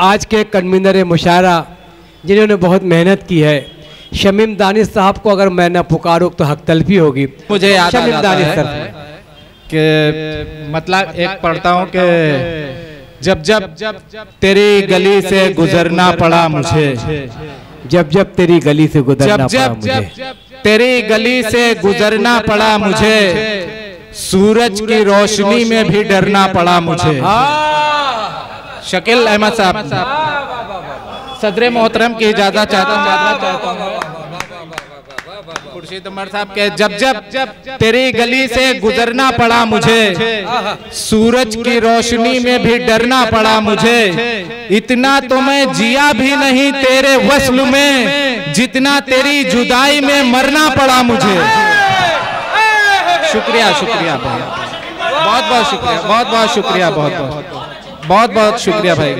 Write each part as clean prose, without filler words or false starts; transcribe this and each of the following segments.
आज के कन्वीनर मुशायरा जिन्होंने बहुत मेहनत की है, शमीम दानिश साहब को अगर मैं न पुकारूँ तो हक तलफी होगी। मुझे याद शमीम दानिश सर कि मतलब एक पढ़ता हूँ कि जब जब तेरी गली से गुजरना पड़ा मुझे, जब तेरी गली से गुजरना पड़ा मुझे, तेरी गली से गुजरना पड़ा मुझे, सूरज की रोशनी में भी डरना पड़ा मुझे। शकील अहमद साहब, सदर मोहतरम की इजाजत चाहता हूँ खुर्शीद उमर साहब के जब तेरी गली से गुजरना पड़ा मुझे, सूरज की रोशनी में भी डरना पड़ा मुझे, इतना तो मैं जिया भी नहीं तेरे वस्ल में, जितना तेरी जुदाई में मरना पड़ा मुझे। शुक्रिया शुक्रिया भाई, बहुत बहुत शुक्रिया, बहुत बहुत शुक्रिया, बहुत बहुत शुक्रिया भाई।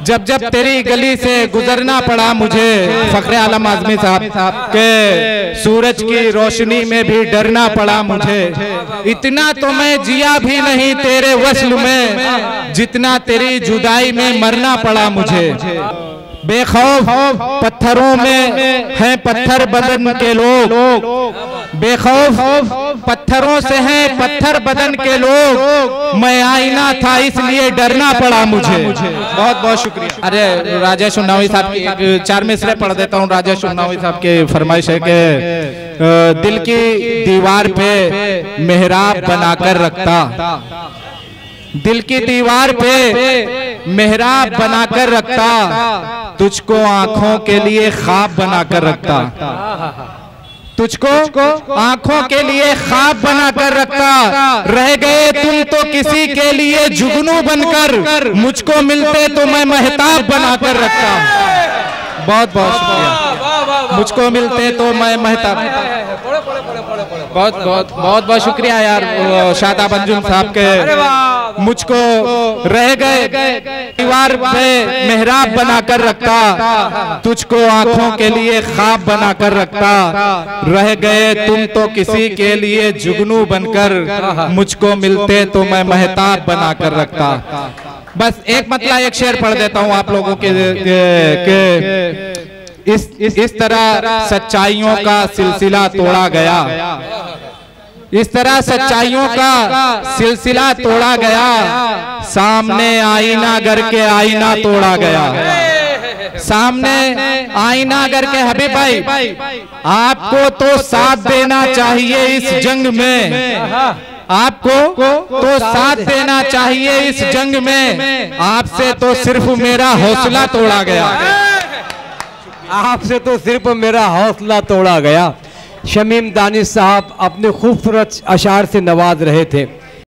जब तेरी गली से गुजरना पड़ा मुझे, फखरे आलम आजमी साहब के सूरज की रोशनी में भी डरना पड़ा मुझे, इतना तो मैं जिया भी नहीं तेरे वस्ल में, जितना तेरी जुदाई में मरना पड़ा मुझे। बेखौफ पत्थरों में हैं पत्थर बदन के लोग, बेखौफ पत्थरों से हैं पत्थर बदन के लोग, मैं आईना था इसलिए डरना पड़ा मुझे। बहुत बहुत शुक्रिया। अरे राजेश उन्नावी साहब की 4 मिसरे पढ़ देता हूँ। राजेश उन्नावी साहब की फरमाइश है कि दिल की दीवार पे मेहराब बनाकर रखता, दिल की दीवार पे मेहराब बनाकर रखता, तुझको आंखों के लिए ख्वाब बनाकर रखता, तुझको आंखों के लिए ख्वाब बनाकर रखता, रह गए तुम तो किसी के लिए जुगनू बनकर, मुझको मिलते तो मैं महताब बनाकर रखता। बहुत बहुत शुक्रिया। मुझको मिलते तो मैं महताब, बहुत बहुत बहुत बहुत शुक्रिया यार शादाब अंजुम साहब के। मुझको रह गए दीवार पे मेहराब बनाकर रखता, तुझको आंखों के लिए ख्वाब बनाकर रखता, रह गए तुम तो किसी के लिए जुगनू बनकर, मुझको मिलते तो मैं महताब बनाकर रखता। बस एक मतलब एक शेर पढ़ देता हूँ आप लोगों के इस तरह सच्चाइयों का सिलसिला तोड़ा गया, इस तरह सच्चाइयों का सिलसिला तोड़ा गया, सामने आईना करके आईना तोड़ा गया, सामने आईना करके। हबीब भाई आपको तो साथ देना चाहिए इस जंग में, आपको तो साथ देना चाहिए इस जंग में, आपसे तो सिर्फ मेरा हौसला तोड़ा गया, आपसे तो सिर्फ मेरा हौसला तोड़ा गया। शमीम दानिश साहब अपने खूबसूरत अशार से नवाज रहे थे।